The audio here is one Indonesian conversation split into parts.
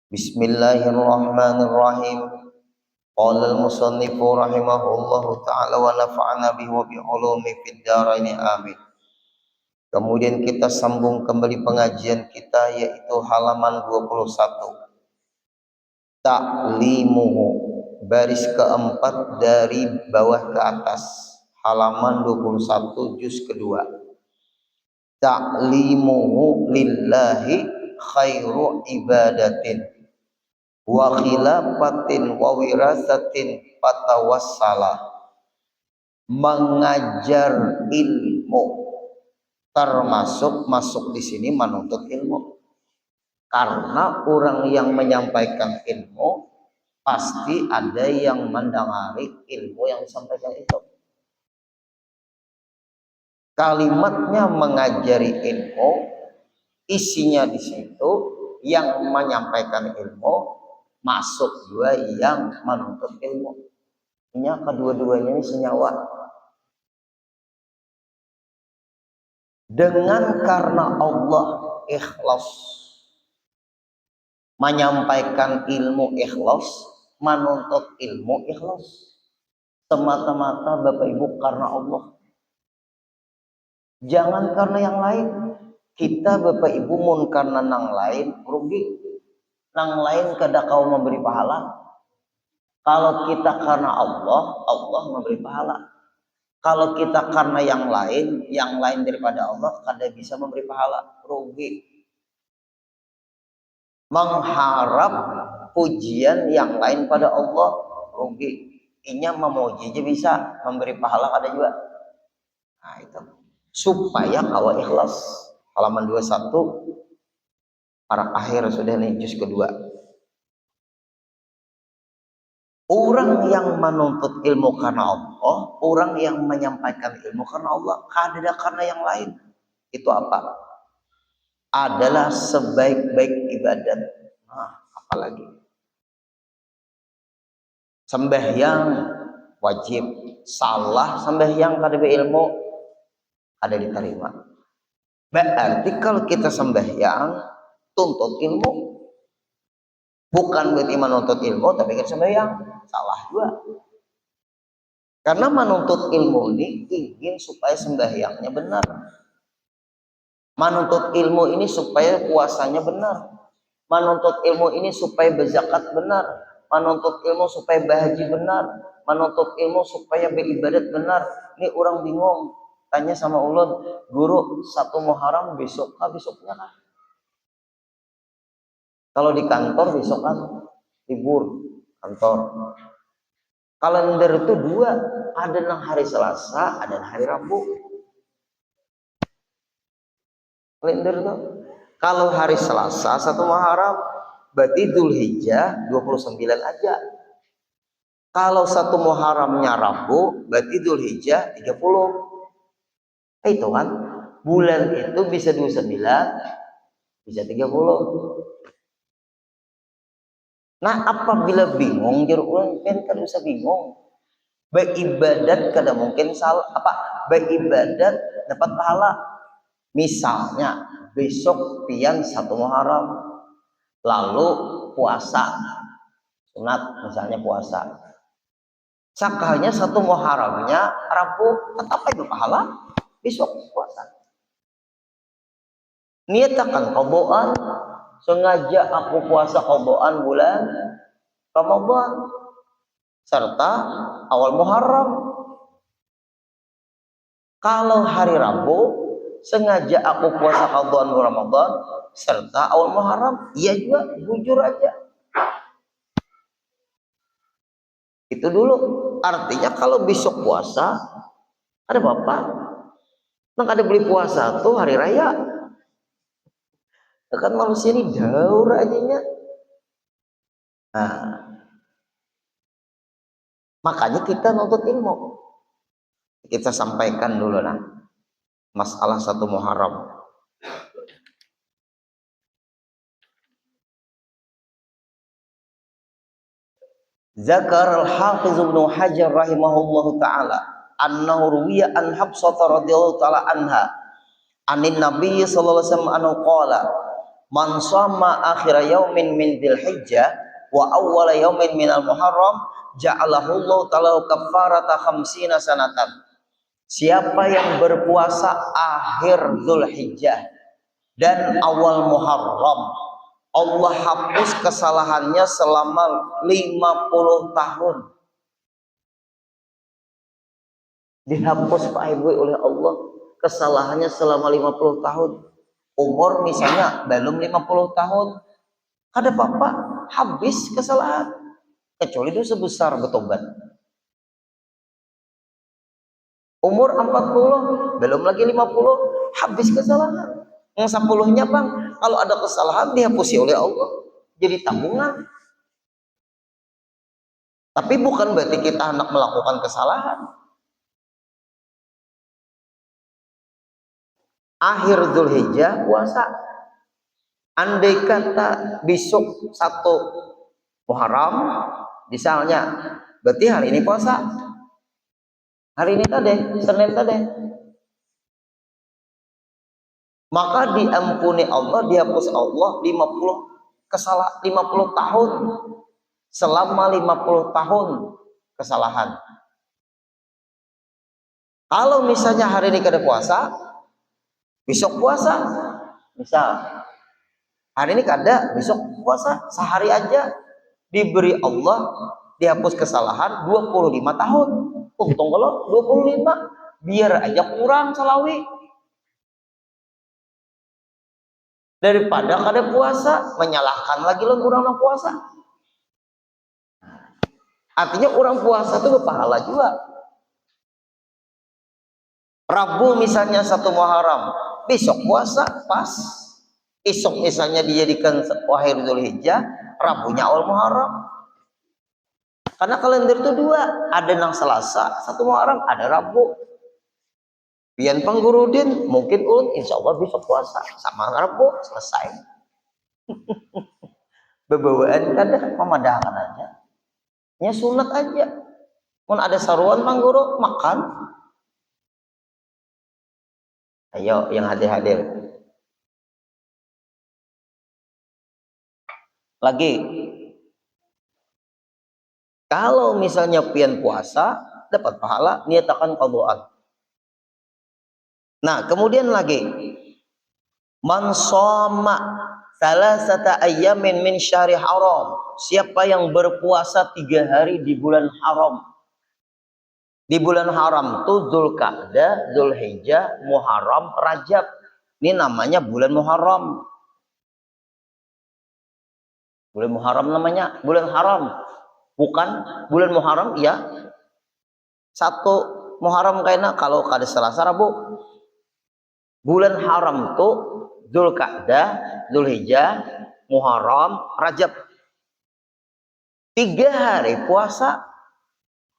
Bismillahirrahmanirrahim. Qala al-musannifu rahimahullahu ta'ala wa nafa'ana bihi wa bi ulumi fid dharain amin. Kemudian kita sambung kembali pengajian kita yaitu halaman 21. Ta'limuhu, baris keempat dari bawah ke atas, halaman 21 juz kedua. Ta'limuhu lillahi khairu ibadatin wa khilafatin wa wirasatin patawassala. Mengajar ilmu termasuk masuk di sini menuntut ilmu, karena orang yang menyampaikan ilmu pasti ada yang mendengari ilmu yang disampaikan itu. Kalimatnya mengajari ilmu, isinya di situ yang menyampaikan ilmu, masuk juga yang menuntut ilmu. Ini kedua-duanya ini senyawa. Dengan karena Allah ikhlas, menyampaikan ilmu ikhlas, menuntut ilmu ikhlas, semata-mata Bapak Ibu karena Allah. Jangan karena yang lain. Kita Bapak Ibu mun karena nang lain rugi. Nang lain kada kau memberi pahala. Kalau kita karena Allah, Allah memberi pahala. Kalau kita karena yang lain daripada Allah kada bisa memberi pahala, rugi. Mengharap pujian yang lain pada Allah, rugi. Inya memuji aja bisa, memberi pahala kada juga. Nah itu. Supaya kau ikhlas. Halaman 21 para akhir sudah nih juz kedua. Orang yang menuntut ilmu karena Allah, orang yang menyampaikan ilmu karena Allah, kada karena yang lain. Itu apa? Adalah sebaik-baik ibadat. Nah, apalagi sembahyang wajib, salah sembahyang kada beilmu kada diterima. Berarti kalau kita sembahyang tuntut ilmu, bukan berarti menuntut ilmu tapi kita sembahyang, salah juga. Karena menuntut ilmu ini ingin supaya sembahyangnya benar, menuntut ilmu ini supaya puasanya benar, menuntut ilmu ini supaya berzakat benar, menuntut ilmu supaya berhaji benar, menuntut ilmu supaya beribadat benar. Ini orang bingung. Tanya sama ulun, guru, 1 Muharram besok besoknya kan? Kalau di kantor besok kan libur kantor. Kalender itu 2, ada yang hari Selasa, ada yang hari Rabu. Kalender itu kalau hari Selasa 1 Muharram, berarti Dzulhijjah 29 aja. Kalau 1 Muharramnya Rabu, berarti Dzulhijjah 30. Itu kan bulan itu bisa 29, bisa 30. Nah, apabila bingung jeruk ulang kan usah bingung. Beribadat kada mungkin salah beribadat dapat pahala. Misalnya besok pian 1 Muharram, lalu puasa sunat, misalnya puasa. Sakalnya 1 Muharramnya Rabu, tetap itu pahala. Besok puasa. Niatakan qadaan, sengaja aku puasa qadaan bulan Ramadan serta awal Muharram. Kalau hari Rabu sengaja aku puasa qadaan bulan Ramadan serta awal Muharram, iya juga, jujur aja. Itu dulu. Artinya kalau besok puasa ada apa? Nang ada beli puasa tuh hari raya. Kan manusia ini daur aja. Nah, makanya kita nuntut ilmu. Kita sampaikan dulu masalah 1 Muharram. Zakar al-Hafiz Ibnu Hajar rahimahullahu ta'ala annahu ruwiya an Hafsah radhiyallahu ta'ala anha anin Nabi sallallahu alaihi wasallam anhu qala Man shoma akhir yaumin min Dzulhijjah wa awwal yaumin minal Muharram ja'alahu Allah ta'ala kafarata khamsina sanatan. Siapa yang berpuasa akhir Dzulhijjah dan awal Muharram, Allah hapus kesalahannya selama 50 tahun. Dihapus Pak Ibu oleh Allah kesalahannya selama 50 tahun. Umur misalnya belum 50 tahun, ada Bapak habis kesalahan. Kecuali itu sebesar bertobat. Umur 40, belum lagi 50, habis kesalahan. Yang 10-nya Bang, kalau ada kesalahan dihapusi oleh Allah. Jadi tabungan. Tapi bukan berarti kita hendak melakukan kesalahan. Akhir Dzulhijjah puasa. Andai kata besok 1 Muharram, misalnya, berarti hari ini puasa. Hari ini tadi, Senin tadi. Maka diampuni Allah, dihapus Allah 50 tahun. Selama 50 tahun kesalahan. Kalau misalnya hari ini kada puasa, besok puasa. Misal hari ini kada, besok puasa, sehari aja diberi Allah dihapus kesalahan 25 tahun. Untung kalau 25, biar aja kurang salawi. Daripada kada puasa, menyalahkan lagi lo kurang puasa. Artinya orang puasa itu berpahala juga. Rabu misalnya 1 Muharram, besok puasa pas. Esok misalnya dijadikan akhir Dzulhijjah, Rabunya awal Muharram. Karena kalender itu 2, ada nang Selasa 1 Muharram, ada Rabu. Pian Panggurudin mungkin insya Allah besok puasa sama Rabu selesai. Bebawaan kada memadahkan aja. Ya sunat aja. Mun ada saruan Pangguru makan. Ayo yang hadir-hadir. Lagi. Kalau misalnya pian puasa dapat pahala, niatakan qadhaan. Nah, kemudian lagi. Man shoma salasata ayyamin min syahri haram. Siapa yang berpuasa 3 hari di bulan haram. Di bulan haram itu Dzulqa'dah, Dzulhijjah, Muharram, Rajab. Ini namanya bulan Muharram. Bulan Muharram namanya, bulan haram. Bukan bulan Muharram, iya. 1 Muharram kayaknya kalau kada Selasa Rabu. Bulan haram itu Dzulqa'dah, Dzulhijjah, Muharram, Rajab. 3 hari puasa.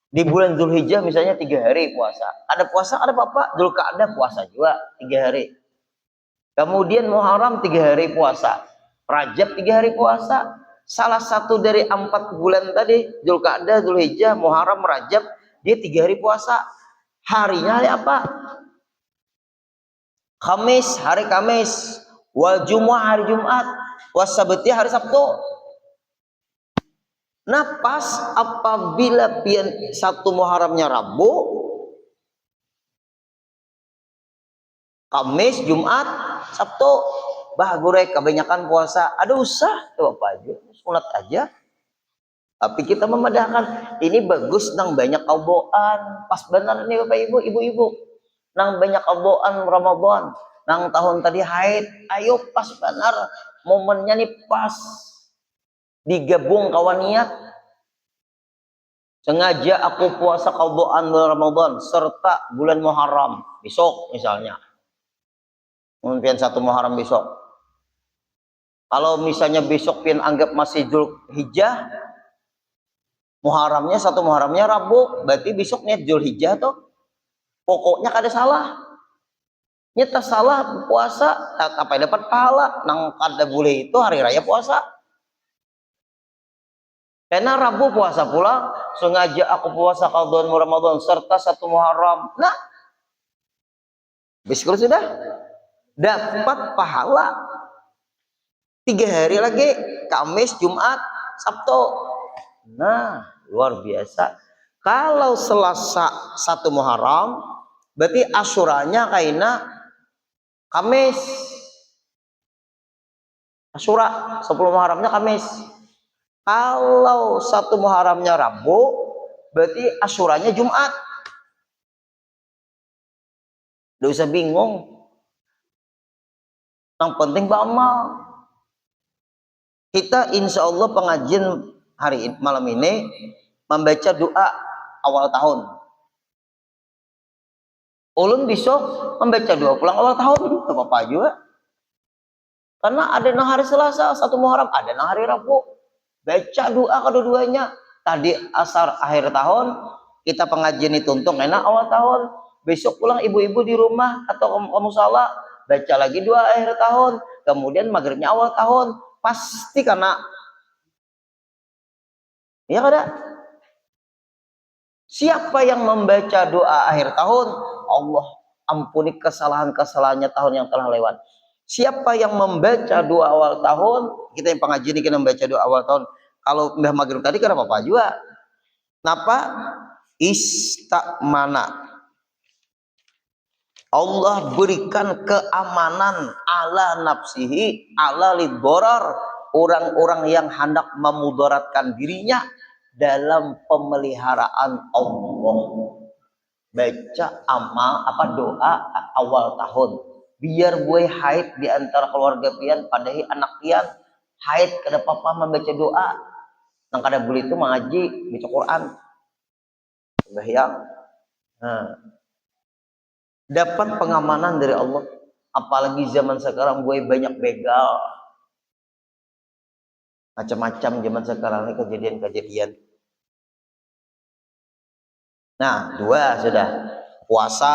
Di bulan Dzulhijjah misalnya 3 hari puasa. Ada puasa, ada apa-apa. Dzulqa'dah puasa juga 3 hari. Kemudian Muharram 3 hari puasa. Rajab 3 hari puasa. Salah satu dari 4 bulan tadi, Dzulqa'dah, Dzulhijjah, Muharram, Rajab, dia 3 hari puasa. Harinya hari apa? Kamis, hari Kamis. Wal Jumu'ah, hari Jumat. Wasabti, hari Sabtu. Nah, pas apabila pian 1 Muharramnya Rabu, Kamis, Jumat, Sabtu, bahagurek kebanyakan puasa. Ada usah, apa aja, sunat aja. Tapi kita memadahkan, ini bagus nang banyak kauboan. Pas benar nih Bapak Ibu, ibu-ibu. Nang banyak kauboan Ramadan. Nang tahun tadi haid, ayo pas benar. Momennya nih pas. Digabung kawan niat. Sengaja aku puasa qadhaan bulan Ramadan serta bulan Muharram besok misalnya. Mungkin 1 Muharram besok. Kalau misalnya besok pian anggap masih Dzulhijjah, Muharramnya 1 Muharramnya Rabu, berarti besok niat Dzulhijjah tuh. Pokoknya kada salah. Nyata salah puasa, apa dapat pahala. Nang kada boleh itu hari raya puasa. Karena Rabu puasa pula, sengaja aku puasa qadhaan Ramadan serta 1 Muharram. Nah, biskul sudah dapat pahala. 3 hari lagi, Kamis, Jumat, Sabtu. Nah, luar biasa. Kalau Selasa 1 Muharram, berarti Asyuranya kaina Kamis. Asyura 10 Muharramnya Kamis. Kalau 1 Muharramnya Rabu, berarti Asyuranya Jumat. Nggak usah bingung. Yang penting beramal. Kita insya Allah pengajian malam ini membaca doa awal tahun. Ulun besok membaca doa pulang awal tahun, gak apa-apa juga. Karena ada yang hari Selasa 1 Muharram, ada yang hari Rabu. Baca doa kedua-duanya. Tadi asar akhir tahun, kita pengajian dituntung enak awal tahun. Besok pulang ibu-ibu di rumah atau kamu salah, baca lagi doa akhir tahun. Kemudian maghribnya awal tahun. Pasti karena ya kada. Siapa yang membaca doa akhir tahun, Allah ampuni kesalahan-kesalahannya tahun yang telah lewat. Siapa yang membaca doa awal tahun, kita yang pengajian ini kita membaca doa awal tahun. Kalau udah maghrib tadi kan apa-apa juga. Kenapa? Istamana. Allah berikan keamanan ala nafsihi, ala lidborar, orang-orang yang hendak memudaratkan dirinya dalam pemeliharaan Allah. Baca amal doa awal tahun. Biar gue haid di antara keluarga pian, padahi anak pian, haid kada papa membaca doa. Nang kada boleh itu mengaji, baca Quran. Sembahyang. Nah, dapat pengamanan dari Allah. Apalagi zaman sekarang gue banyak begal. Macam-macam zaman sekarang ini kejadian-kejadian. Nah, 2 sudah. Puasa,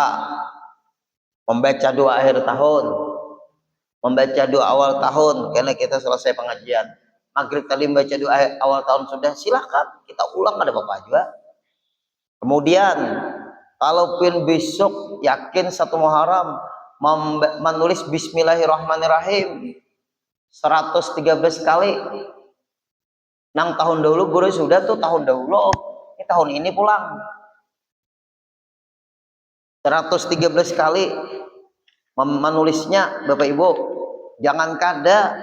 membaca doa akhir tahun, membaca doa awal tahun, karena kita selesai pengajian. Maghrib tadi membaca doa awal tahun sudah, silahkan kita ulang, ada apa-apa juga. Kemudian, kalaupun besok yakin 1 Muharram, menulis Bismillahirrahmanirrahim 113 kali. Nang tahun dahulu guru sudah tuh tahun dahulu, ini tahun ini pulang 113 kali menulisnya. Bapak Ibu jangan kada,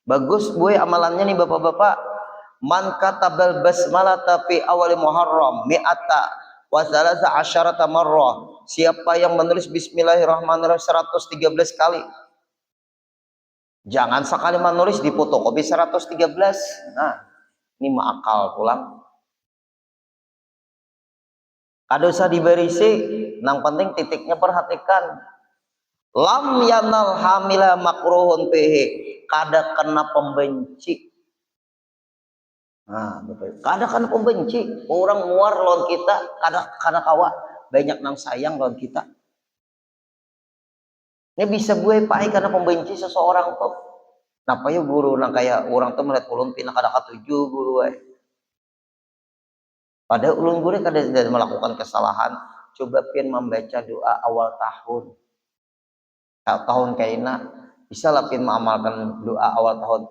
bagus gue amalannya nih bapak-bapak. Man katabal basmalata fi awal Muharram mi'ata wa thalatha asyarata marrah. Siapa yang menulis Bismillahirrahmanirrahim 113 kali, jangan sekali menulis di fotokopi 113. Nah, ini ma'akal pulang. Kada usah diberisi, yang penting titiknya perhatikan. Lam yanal hamila makruhun fihi, kada kena pembenci. Nah, betul. Kada kena pembenci. Orang muar lawan kita, kada kawa. Banyak nang sayang lawan kita. Ini bisa gue pai karena pembenci seseorang tuh. Napa ya guru nang kayak orang tuh melihat ulun pindah kada katuju guru we. Pada ulun guru kada melakukan kesalahan, coba pian membaca doa awal tahun. Tahun kaina bisa lah pian mengamalkan doa awal tahun.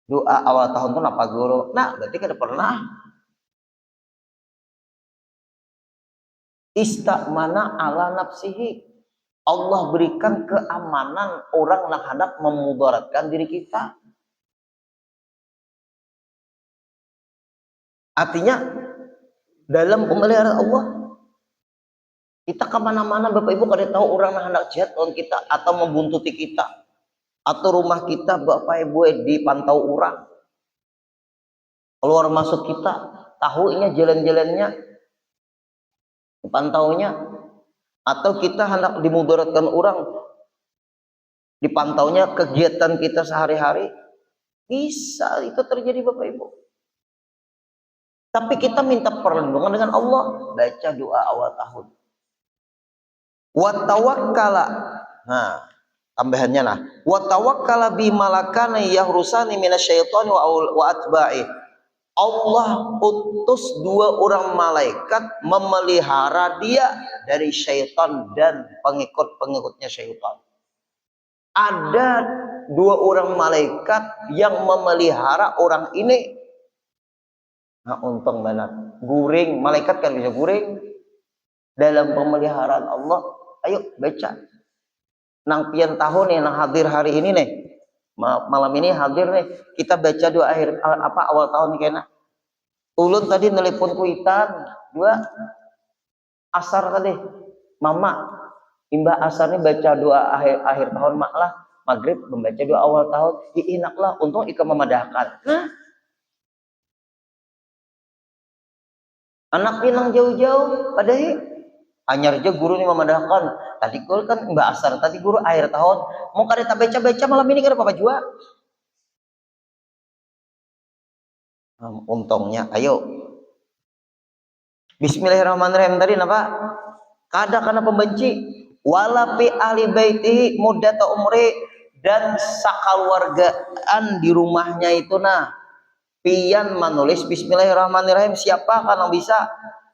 Doa awal tahun itu apa guru? Nah, berarti kada pernah. Istamana ala nafsihi. Allah berikan keamanan orang yang hendak memudaratkan diri kita. Artinya dalam pemeliharaan Allah, kita kemana-mana Bapak Ibu kada tahu orang yang hendak jahat lawan kita atau membuntuti kita, atau rumah kita Bapak Ibu dipantau orang, keluar masuk kita, tahunya jalan-jalannya, dipantaunya, atau kita hendak dimudaratkan orang, dipantaunya kegiatan kita sehari-hari. Bisa itu terjadi Bapak Ibu. Tapi kita minta perlindungan dengan Allah, baca doa awal tahun. Wa tawakkala. Nah, tambahannya lah. Wa tawakkala bi malakana yahrusani minasyaitani wa atba'i. Allah utus 2 orang malaikat memelihara dia dari syaitan dan pengikut-pengikutnya syaitan. Ada dua orang malaikat yang memelihara orang ini. Nah, untung banget. Guring, malaikat kan bisa guring. Dalam pemeliharaan Allah. Ayo baca. Nang pian tahun nih, nang hadir hari ini nih. Malam ini hadir nih. Kita baca doa akhir awal tahun nih kena. Ulun tadi nelpon kuitan. Dua asar tadi. Mama Imbah asar nih baca doa akhir tahun mak lah. Maghrib membaca doa awal tahun. Iinak lah. Untung ikut memadahkan. Nah. Anak pinang jauh-jauh. Padahal anyar aja guru nih memadahkan. Tadi guru kan Mbak Asar. Tadi guru akhir tahun. Mau kada tak baca-baca malam ini kada apa-apa jua. Untungnya. Ayo. Bismillahirrahmanirrahim. Tadi apa? Kada kana pembenci. Walapi ahli baitihi muddata umri, dan sakaluargaan di rumahnya itu nah pian menulis bismillahirrahmanirrahim. Siapa kan yang bisa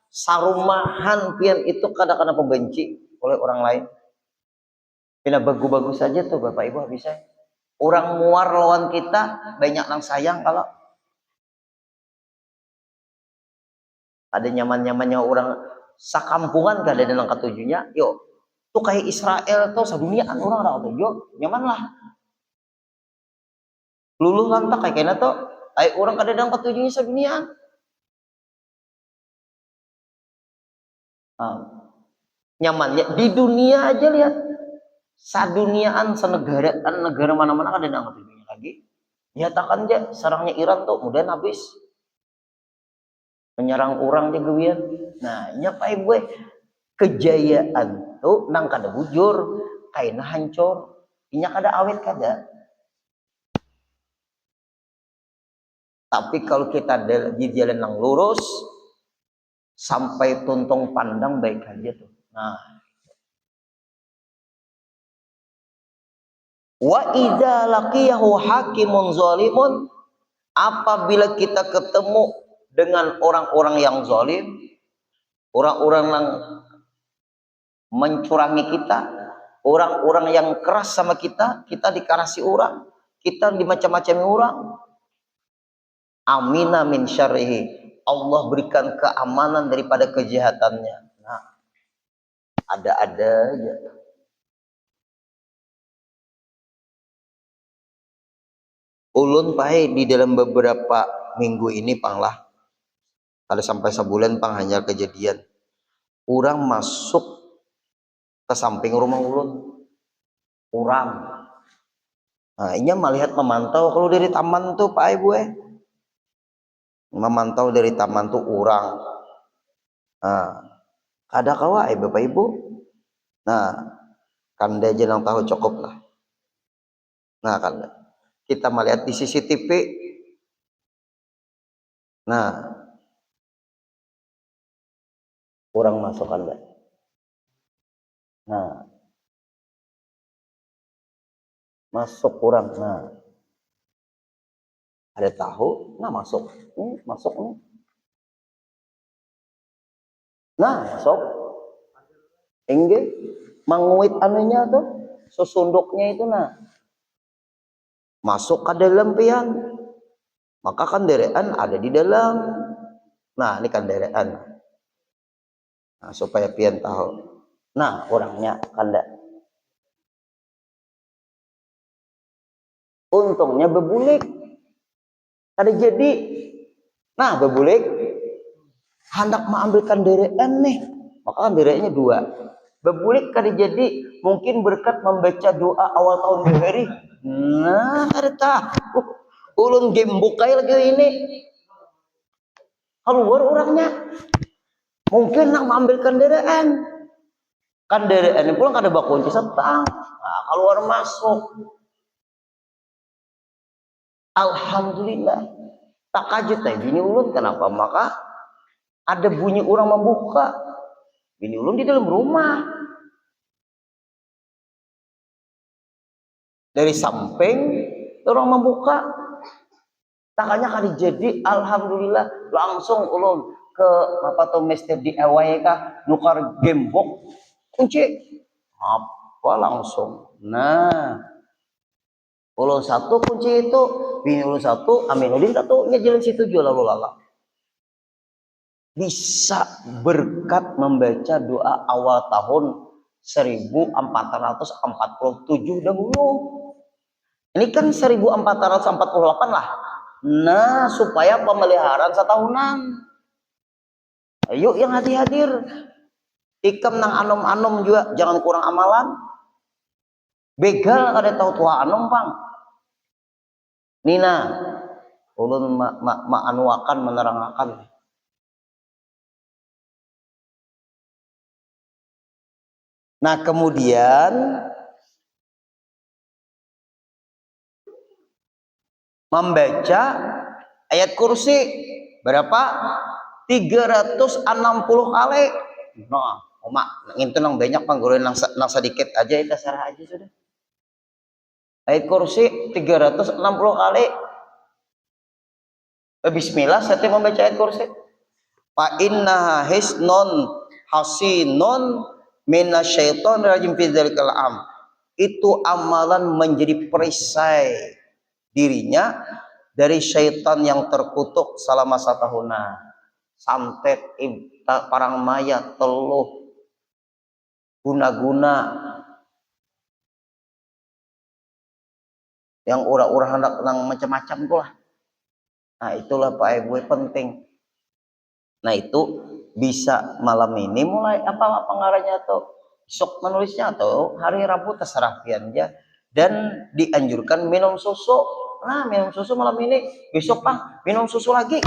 sarumahan pian itu kada pembenci oleh orang lain. Pina bagus-bagus saja tuh Bapak Ibu bisa. Orang muar lawan kita banyak yang sayang. Kalau ada nyaman-nyamannya orang sakampungan kada ada yang ketujuhnya. Yuk tuh kayak Israel tuh sedunia orang ada tujuh nyaman lah. Luluh lantak kayak kena tuh kayak orang kada ada ketujuhnya sedunia. Nyamannya di dunia aja lihat. Saduniaan senegaraan negara mana-mana kada ada ketujuhnya lagi. Nyatakan aja serangnya Iran tuh kemudian habis. Menyerang orang di gewian. Nah, nyapai gue kejayaan tuh nang kada bujur, kaina hancur, inya kada awet kada. Tapi kalau kita di jalan yang lurus sampai tuntung pandang baik aja tuh. Nah, wa idza laqiyahu hakimun zalimun, apabila kita ketemu dengan orang-orang yang zalim, orang-orang yang mencurangi kita, orang-orang yang keras sama kita, kita dikarasi orang, kita dimacam-macami orang. Amina min syarrihi, Allah berikan keamanan daripada kejahatannya. Nah, ada-ada aja. Ulun pai di dalam beberapa minggu ini panglah, ada sampai sebulan pang hanya kejadian. Orang masuk ke samping rumah ulun. Orang. Nah, ini melihat memantau kalau dari taman tuh Pak Ibu memantau dari taman tuh orang. Nah, ada kawa Bapak Ibu. Nah, kan dia jenang tahu cukup lah. Nah, kan kita melihat di CCTV. Nah, orang masuk Anda. Nah, masuk orang. Nah, ada tahu, nah masuk. Masuk nih. Nah, masuk. Enggak, manguit anunya tuh, susunduknya itu nah. Masuk ke dalam pian. Maka kendaraan ada di dalam. Nah, ini kendaraan. Nah, supaya pian tahu. Nah, orangnya kanda. Untungnya bebulik. Ada jadi. Nah, bebulik. Hendak mengambil kendaraan nih. Maka kendaraannya dua. Bebulik kada jadi. Mungkin berkat membaca doa awal tahun hari. Nah, ada tahu. Ulun gembok kayak lagi ini. Keluar orangnya. Mungkin nak mengambil kendaraan. Kendaraan pulang kada bawa kunci setang. Nah, keluar masuk. Alhamdulillah. Tak kaget bini ulun kenapa? Maka ada bunyi orang membuka. Bini ulun di dalam rumah. Dari samping orang membuka. Takanya kali jadi alhamdulillah langsung ulun ke apa tuh Mister DIY kah nukar gembok kunci apa langsung. Nah, Ulun satu kunci itu, bini ulun satu, Aminuddin satu, ngejelin situ jual lalu lala. Bisa berkat membaca doa awal tahun 1447 dahulu. Ini kan 1448 lah. Nah, supaya pemeliharaan setahunan. Ayo yang hadir-hadir. Ikam nang anom-anom juga, jangan kurang amalan. Begal ada tahu tua anom, Bang. Nina, ulun anuakan menerangkan. Nah, kemudian membaca ayat kursi berapa? 360 kali. Nah, Oma, itu nang banyak panggurin nang sedikit aja itu sarah aja sudah. Ayat kursi 360 kali. Bismillah setiap membaca ayat kursi. Fa innaha hisnun hasinun minasyaitonir rajim fi dzalikal am. Itu amalan menjadi perisai dirinya dari syaitan yang terkutuk selama satahunan. Santet parang maya teluh guna-guna yang ura-ura hendak nang macam-macam lah. Nah, itulah Pak Ibu penting. Nah, itu bisa malam ini mulai apa pengarahnya tuh besok menulisnya atau hari Rabu terserah pian aja, dan dianjurkan minum susu. Nah, minum susu malam ini, besok Pak minum susu lagi.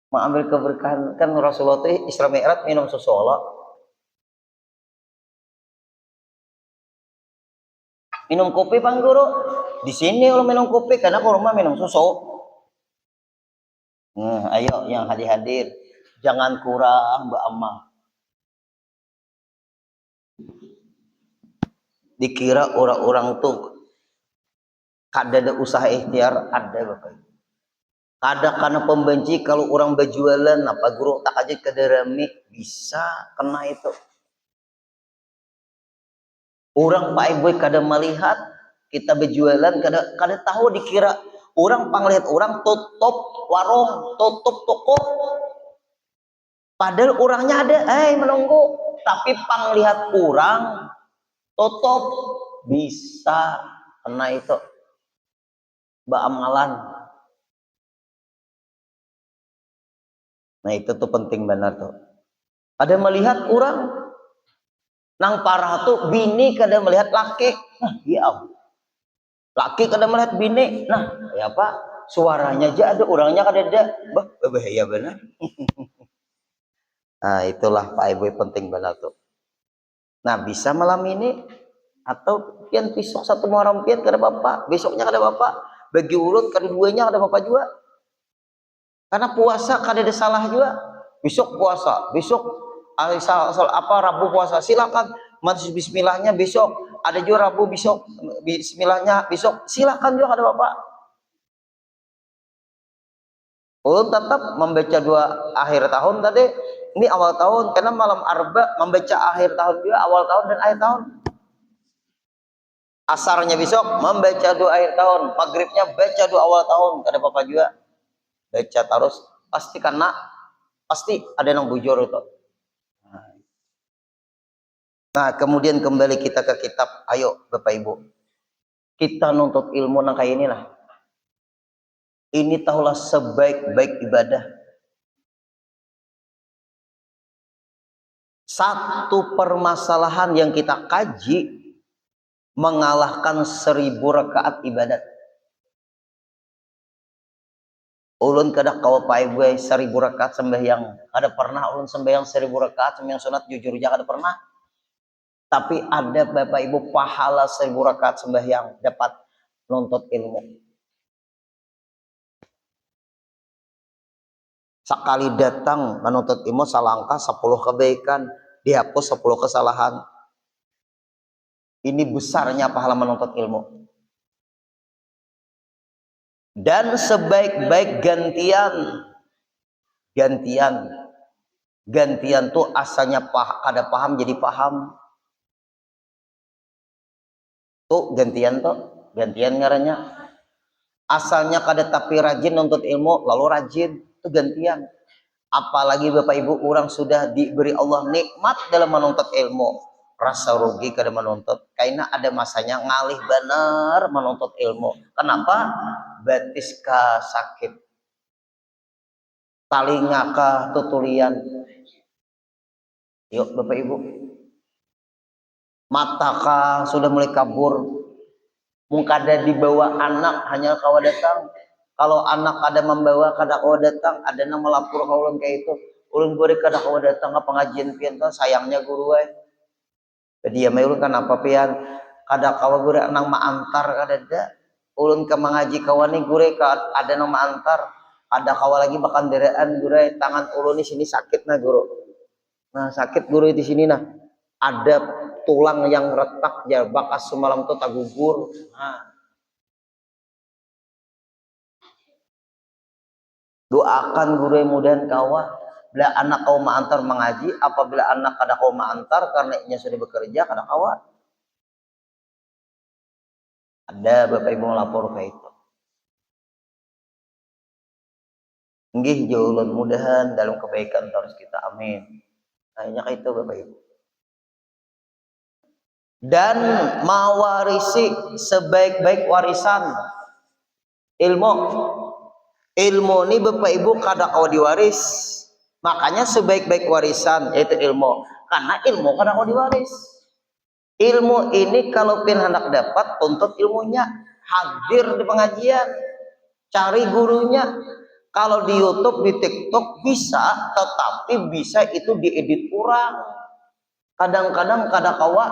Mau ambil keberkahan kan Rasulullah itu Isra Mi'raj minum susu Allah. Minum kopi Bang Guru. Di sini kalau minum kopi karena ke rumah minum susu. Ayo yang hadir-hadir, jangan kurang Mbak Amma. Dikira orang-orang tuh kada ada usaha ikhtiar, ada Bapak. Ada karena pembenci kalau orang berjualan apa guru tak aja ke derami bisa kena itu. Orang Pak Ibu kada melihat kita berjualan kada tahu dikira orang panglihat orang tutup warung, tutup toko. Padahal orangnya ada, menunggu. Tapi panglihat orang tutup bisa kena itu mbak amalan. Nah, itu tuh penting benar tuh. Ada melihat orang nang parah tuh bini kada melihat laki. Nah, ya ampun. Laki kada melihat bini. Nah, ya Pak, suaranya aja ada, orangnya kada ada. Bahaya benar. Nah, itulah Pak Ibu penting benar tuh. Nah, bisa malam ini atau pian besok satu Muharram pian kada bapak, besoknya kada bapak. Bagi urut kada duanya kada bapak juga. Karena puasa kada ada salah juga. Besok puasa, besok apa Rabu puasa, silakan. Masih bismillahnya besok. Ada juga Rabu besok bismillahnya besok, silakan juga kada bapak. Ulun tetap membaca dua akhir tahun tadi. Ini awal tahun karena malam arba membaca akhir tahun juga, awal tahun dan akhir tahun. Asarnya besok membaca dua akhir tahun, maghribnya baca dua awal tahun, kada bapak juga. Baca terus pasti kena, pasti ada yang bujur itu. Nah, kemudian kembali kita ke kitab. Ayo Bapak Ibu, kita nuntut ilmu nang kayak inilah. Ini tahulah sebaik-baik ibadah. Satu permasalahan yang kita kaji mengalahkan 1000 rakaat ibadat. Ulun kada kau Pak Ibu 1000 rakaat sembahyang. Kada pernah ulun sembahyang 1000 rakaat sembahyang sunat, jujur aja kada pernah. Tapi ada Bapak Ibu pahala 1000 rakaat sembahyang dapat nuntut ilmu. Sekali datang menuntut ilmu salangkah 10 kebaikan, dihapus 10 kesalahan. Ini besarnya pahala menuntut ilmu. Dan sebaik-baik gantian tuh asalnya kada paham jadi paham. tuh gantian ngarannya. Asalnya kada tapi rajin nuntut ilmu lalu rajin itu gantian. Apalagi Bapak Ibu orang sudah diberi Allah nikmat dalam menuntut ilmu, rasa rugi kada menuntut karena ada masanya ngalih benar menuntut ilmu. Kenapa? Batis ka sakit, talinga ka tutulian. Yuk Bapak Ibu, mata ka sudah mulai kabur, mungkin ada dibawa anak hanya kawa datang. Kalau anak ada membawa kada kawa datang, ada yang melapor kaulan kayak itu. Ulun guru kada kawa datang ke pengajian pian tuh sayangnya guru we. Jadi ya ulun kan apa pian kada kawa guru nang maantar kada ada. Ulun ke mengaji kawan ni guru ada nang maantar. Ada kawa lagi bahkan deraan guru tangan ulun di sini sakit nah guru. Nah sakit guru di sini nah. Ada tulang yang retak ya bakas semalam tuh tak gugur. Nah, doakan guru yang mudahan kawa bila anak kau antar mengaji, apabila anak kada kau antar karena inya sudah bekerja kada kawa. Ada Bapak Ibu lapor kayak itu. Nggih jaulun mudahan dalam kebaikan terus kita amin. Nah, kayak itu Bapak Ibu. Dan mewarisi sebaik-baik warisan ilmu. Ilmu ini Bapak Ibu kada kau diwaris. Makanya sebaik-baik warisan yaitu ilmu. Karena ilmu kada kau diwaris. Ilmu ini kalau pin hendak dapat tuntut ilmunya, hadir di pengajian, cari gurunya. Kalau di YouTube, di TikTok bisa, tetapi bisa itu diedit kurang. Kadang-kadang kada kawa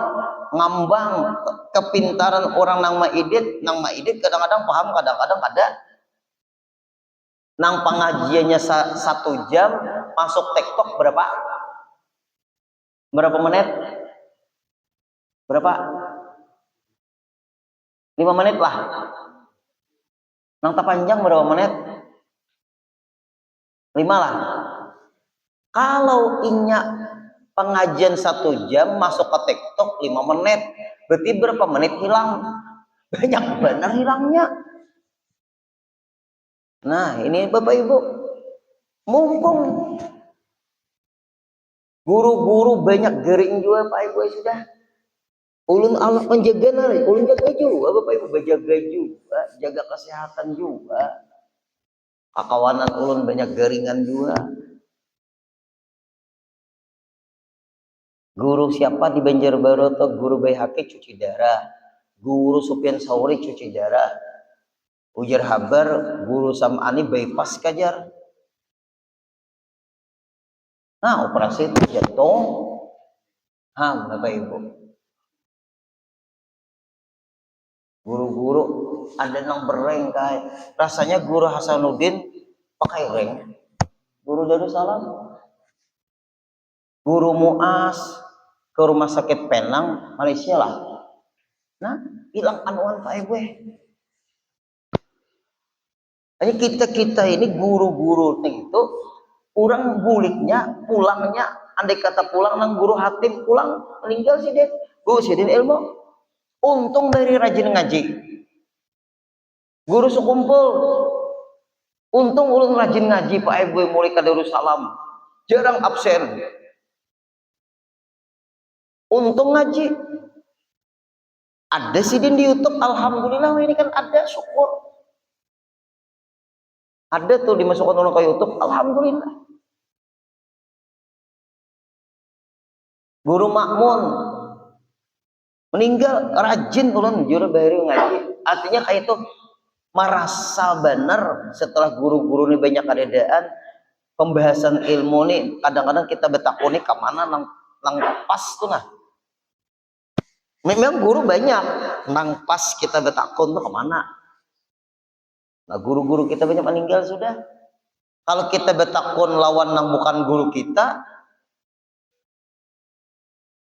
ngambang kepintaran orang nang maedit kadang-kadang paham, kadang-kadang kada. Nang pengajiannya 1 jam, masuk TikTok berapa? Berapa menit? Berapa? 5 menit lah. Nang panjang berapa menit? 5 lah. Kalau inya pengajian 1 jam masuk ke TikTok 5 menit, berarti berapa menit hilang? Banyak benar hilangnya. Nah ini Bapak Ibu, mumpung guru-guru banyak gering juga Pak Ibu sudah. Ulun Allah penjaga nari, ulun jaga juga Bapak Ibu, berjaga juga, jaga kesehatan juga. Kawanan ulun banyak garingan juga. Guru siapa di Banjarbaru atau guru Baihaqi cuci darah, guru Sufyan Sauri cuci darah, ujar habar guru Sam'ani bypass kajar. Nah operasi itu jantung. Bapak Ibu. Guru-guru ada yang bereng kayak rasanya guru Hasanuddin pakai reng, guru Darussalam, guru Muas ke rumah sakit Penang Malaysia lah. Nah hilang anuan Pak Ibu. Jadi kita ini guru-guru itu kurang buliknya pulangnya, andai kata pulang nang guru Hatib pulang meninggal sih deh, guru sidin ilmu. Untung dari rajin ngaji, guru sekumpul. Untung ulun rajin ngaji Pak Ibu mulai ke Darussalam, jarang absen. Untung ngaji. Ada sidin di YouTube, alhamdulillah ini kan ada, syukur. Ada tuh dimasukkan orang ke YouTube, alhamdulillah. Guru Makmun meninggal, rajin ulun juru baru ngaji. Artinya kayak itu merasa benar setelah guru-guru ini banyak keadaan pembahasan ilmu nih, kadang-kadang kita betakuni kemana nang pas tuh nah. Memang guru banyak, nang pas kita betakun tuh kemana. Nah guru-guru kita banyak meninggal sudah. Kalau kita betakun lawan nang bukan guru kita,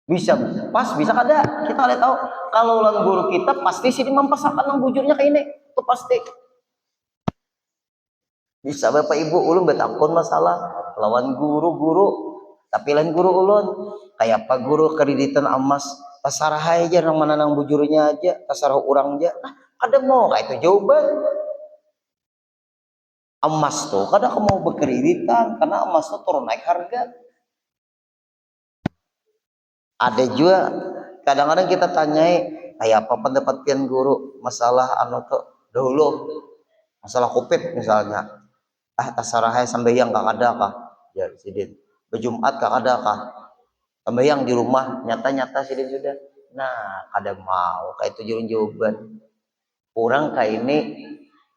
bisa pas, bisa kada. Kita lihat tahu kalau lawan guru kita pasti sih mempasakan nang bujurnya kayak ini, itu pasti. Bisa Bapak Ibu ulun betakun masalah lawan guru-guru Tapi lain guru ulun kayak apa guru kreditan emas tasarah aja nang mana nang bujurnya aja tasarah urang aja nah, ada mau kayak itu jawaban emas tuh kadang mau berkreditan karena emas tuh turun naik harga. Ada juga kadang-kadang kita tanyai kayak apa pendapat pian guru masalah anu tuh dahulu masalah covid misalnya tasarahai sambayang kak ada kah ya sidin berjumat kak ada kah sambayang di rumah nyata-nyata sidin sudah nah kada mau kayak itu jawaban orang kayak ini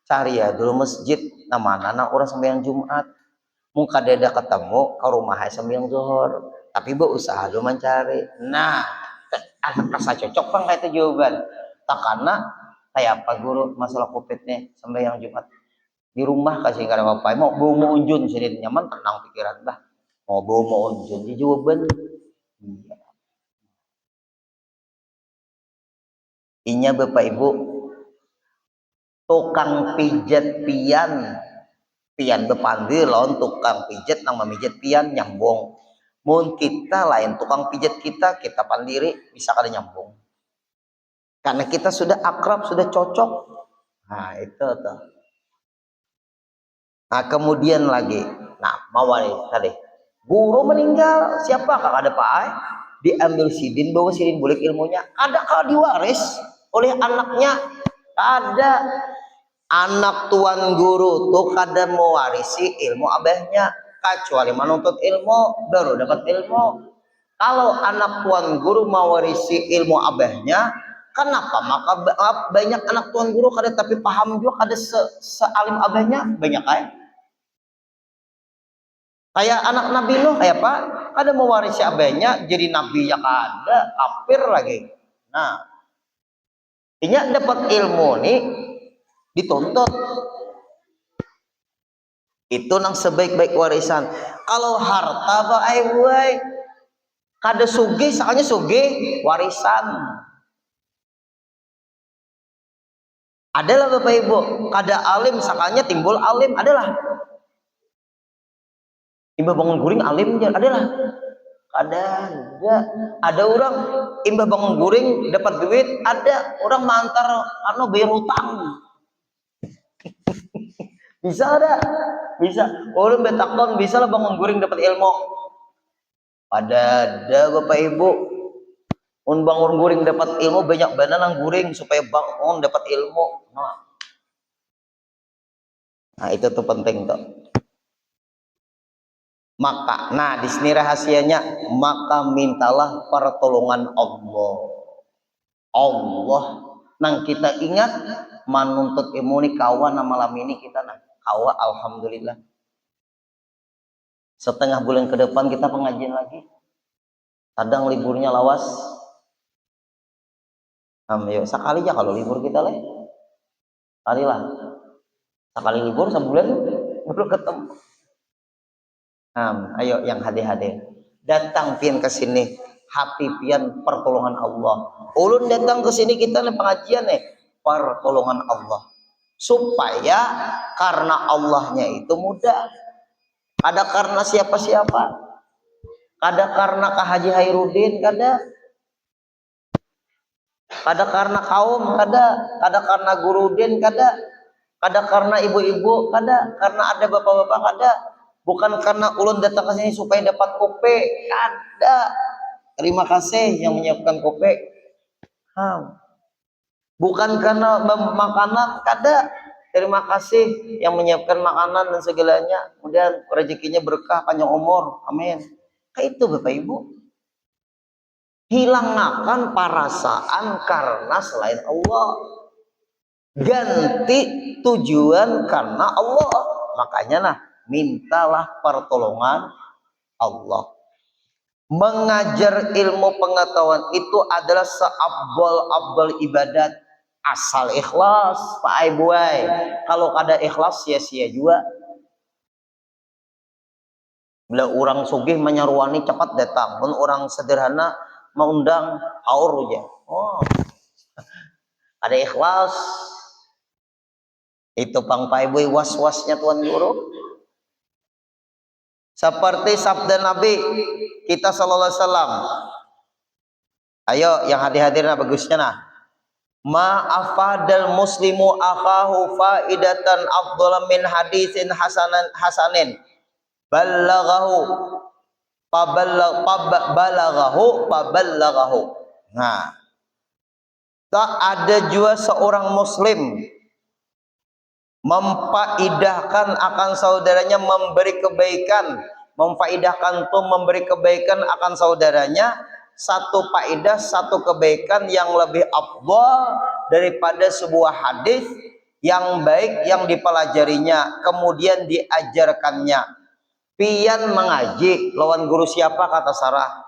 cari ya dulu masjid namanya nah orang sambayang Jumat muka dada ketemu ke rumah sambayang zuhur tapi berusaha lu mencari nah anak rasa cocok bang kayak itu jawaban tak karena kayak apa guru masalah covidnya sambayang Jumat di rumah kasih kada apa mau bawa mau unjun sini nyaman tenang pikiran bah mau bawa mau unjun di jawaban inya bapak ibu tukang pijat pian pian bepandi lawan tukang pijat nang memijat pian nyambung mun kita lain tukang pijat kita pandiri bisa kada nyambung karena kita sudah akrab sudah cocok nah itu tuh nah kemudian lagi nah mau tadi guru meninggal siapa kak ada pak ay diambil sidin bawa sidin bulik ilmunya ada kalau diwaris oleh anaknya ada anak tuan guru tuh kada mewarisi ilmu abahnya kecuali menuntut ilmu baru dapat ilmu kalau anak tuan guru mewarisi ilmu abahnya kenapa maka banyak anak tuan guru kada tapi paham juga kada sealim abahnya banyak kayak anak Nabi Nuh kayak apa kada mewarisi abahnya jadi nabi yang ada kafir lagi nah ini dapat ilmu nih dituntut itu nang sebaik-baik warisan kalau harta bae kada sugih soalnya sugih warisan adalah bapak ibu kada alim sakanya timbul alim adalah imbah bangun guring alim adalah ada orang imbah bangun guring dapat duit ada orang mantar anu bayar hutang bisa ada bisa ulun betakon bisa lah bangun guring dapat ilmu ada bapak ibu bangun guring dapat ilmu banyak benar nang guring supaya bangun dapat ilmu nah itu tuh penting tuh maka nah di sini rahasianya maka mintalah pertolongan Allah nang kita ingat menuntut ilmu ni kawan malam ini kita nah kawa alhamdulillah setengah bulan ke depan kita pengajian lagi kadang liburnya lawas yuk sekali aja kalau libur kita lah kali lah sekali libur sebulan baru ketemu ayo yang hadir datang pian ke sini hati pian pertolongan Allah ulun datang ke sini kita nih pengajian nih pertolongan Allah supaya karena Allahnya itu mudah ada karena siapa-siapa ada karena Kak Haji Hairudin kada karena kaum kada karena gurudin kada karena ibu-ibu kada karena ada bapak-bapak kada bukan karena ulun datang ke sini supaya dapat kopi ada terima kasih yang menyiapkan kopi bukan karena makanan kada terima kasih yang menyiapkan makanan dan segalanya kemudian rezekinya berkah panjang umur amin kayak itu bapak ibu hilangkan perasaan karena selain Allah ganti tujuan karena Allah makanya nah mintalah pertolongan Allah mengajar ilmu pengetahuan itu adalah seabdal ibadat asal ikhlas Pak Ibuai kalau ada ikhlas sia-sia juga bila orang sugih menyeruani cepat datang pun orang sederhana mengundang haur aja ada ikhlas itu Pak Ibuai was-wasnya Tuan Guru Seperti sabda Nabi kita sallallahu alaihi wasallam. Ayo yang hadir-hadir nah bagusnya nah. Ma afadal muslimu akahu faidatan afdhala min hadisin hasanin ballaghahu paballaghahu. Nah, tak ada juga seorang muslim memfaidahkan akan saudaranya memberi kebaikan, memfaidahkan tuh memberi kebaikan akan saudaranya, satu faedah, satu kebaikan yang lebih afdal daripada sebuah hadis yang baik yang dipelajarinya kemudian diajarkannya. Pian mengaji lawan guru siapa kata Sarah,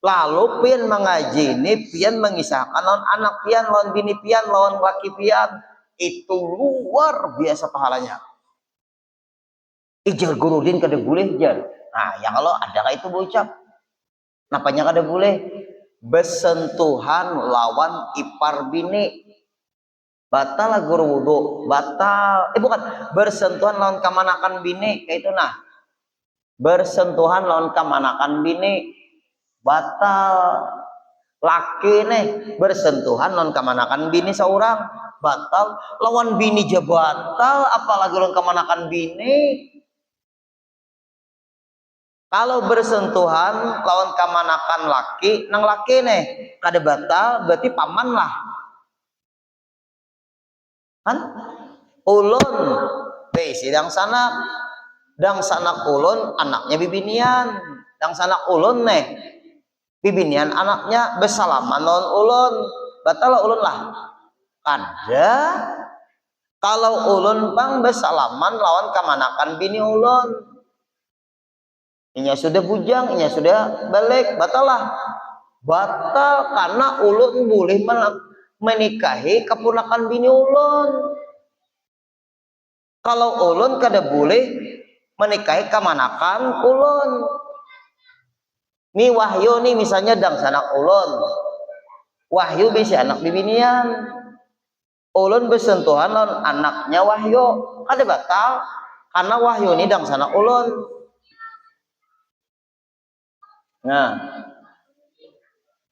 lalu pian mengaji ini pian mengisahkan lawan anak pian, lawan bini pian, lawan laki pian, itu luar biasa pahalanya. Ijar gurudin kada boleh jar. Nah yang kalau ada itu bocap napanya kada boleh bersentuhan lawan ipar bini, batal lah guru wudu, batal bukan bersentuhan lawan kamanakan bini kayak itu. Nah bersentuhan lawan kamanakan bini batal. Laki nih bersentuhan lawan kamanakan bini seorang batal, lawan bini aja batal apalagi lawan kamanakan bini. Kalau bersentuhan lawan kamanakan laki nang laki nih kada batal, berarti paman lah kan. Ulun sidang sanak ulun anaknya bibinian, dang sanak ulun nih bibinian anaknya bersalaman lawan ulun, batal ulun lah ada. Kalau ulun pang bersalaman lawan kamanakan bini ulun, inya sudah bujang, inya sudah balik, batal lah. Batal karena ulun boleh menikahi keponakan bini ulun. Kalau ulun kada boleh menikahi kamanakan ulun. Ni Wahyu nih misalnya dang sanak ulun, Wahyu bisa anak bibinian, ulun bersentuhan lawan anaknya Wahyu, kada batal karena Wahyu ini dang sanak ulun. Nah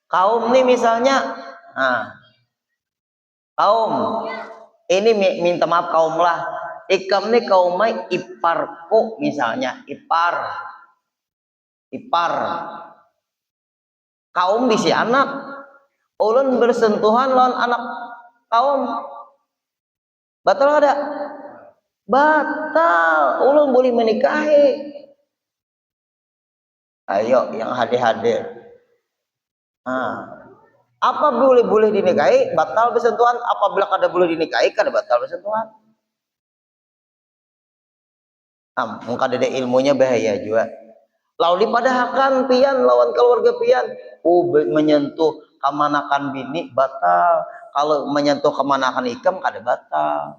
kaum nih misalnya, kaum ini minta maaf kaum lah, ikam nih kaumnya iparku misalnya, ipar kaum bisi anak, ulun bersentuhan lawan anak kaum, batal ada? Batal, ulun boleh menikahi. Ayo yang hadir-hadir, apa boleh dinikahi batal bersentuhan, apabila kada boleh dinikahi kada batal bersentuhan. Mungkin ada ilmunya bahaya juga. Lalu dipadahakan pian lawan keluarga pian, menyentuh kamanakan bini batal, kalau menyentuh kamanakan ikam kada batal.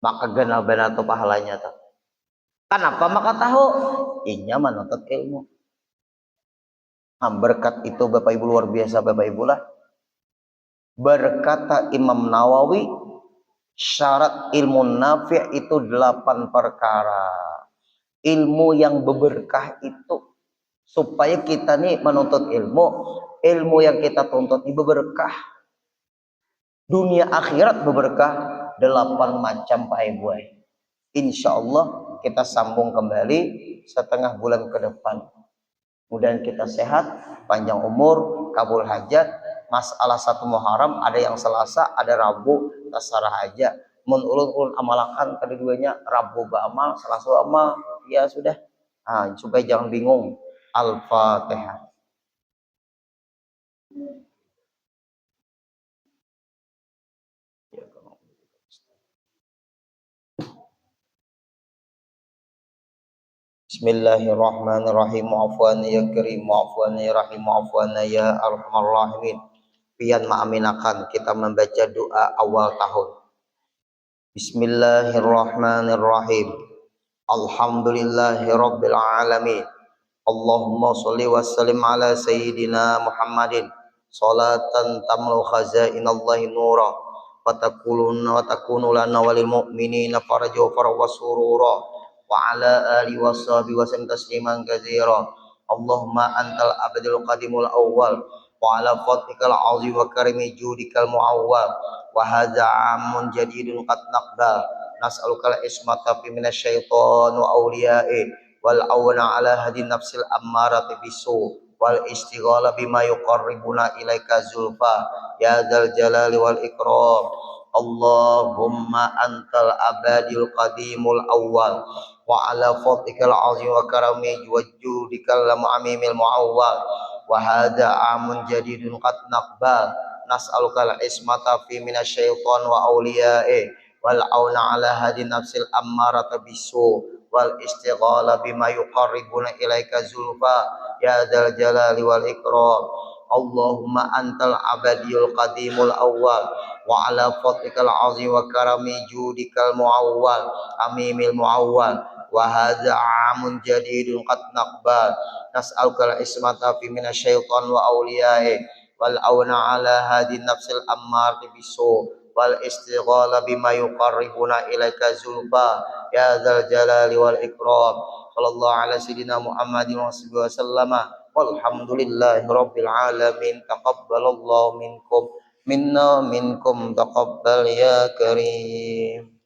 Maka genal benar tuh pahalanya tuh. Kenapa maka tahu? Inya menuntut ilmu. Berkat itu Bapak Ibu luar biasa Bapak Ibu lah. Berkata Imam Nawawi, syarat ilmu nafi' itu 8 perkara. Ilmu yang berberkah itu supaya kita nih menuntut ilmu yang kita tuntut ini berberkah. Dunia akhirat berberkah, 8 macam Pak Ibu. Insya Allah kita sambung kembali setengah bulan ke depan. Mudah-mudahan kita sehat, panjang umur, kabul hajat. Masalah 1 Muharram ada yang Selasa, ada Rabu, terserah aja. Ulun amalakan keduanya, Rabu beramal, Selasa amal, ya sudah. Supaya jangan bingung. Al-Fatihah. Bismillahirrahmanirrahim. Afwan ya karim, afwan ya rahim, afwan ya arhamar rahimin. Pian maaminakan kita membaca doa awal tahun. Bismillahirrahmanirrahim. Alhamdulillahirabbil alamin. Allahumma shalli wa sallim ala sayyidina Muhammadin salatan tamlu khazainallahi nura wa takunu lana walil mu'minina faraja wa surura وعلى آله وصحبه وسلم تسليما كثيرا. اللهم أنت الأبد القديم الأول وعلى فضلك العظيم وكرم جودك المعول وهذا عام جديد قد نقبل نسألك العصمة من الشيطان وأوليائه والعون على هدي النفس الأمارة بالسوء والاستغلال بما يقربنا إليك زلفى يا ذا الجلال والإكرام. اللهم أنت الأبدي القديم الأول وعلى فضلك العظيم وكرمك وجودك المعميم المعول وهذا عام جديد قد نقبل نسألك العصمة في من الشيطان وأوليائه والعون على هدي النفس الأمارة بالسوء والاستغلال بما يقربنا إليك زلفى يا ذا الجلال والإكرام. اللهم أنت الأبدي القديم الأول وعلى فضلك العظيم وكرم جودك المعول أميم المعول وهذا عام جديد قد نقبل نسألك العصمة في من الشيطان وأوليائه والعون على هذه النفس الأمارة بالسوء والاستغلال بما يقربنا إليك زلفى يا ذا الجلال والإكرام. صلى الله على سيدنا محمد وسلم والحمد لله رب العالمين. تقبل الله منكم منا منكم تقبل يا كريم.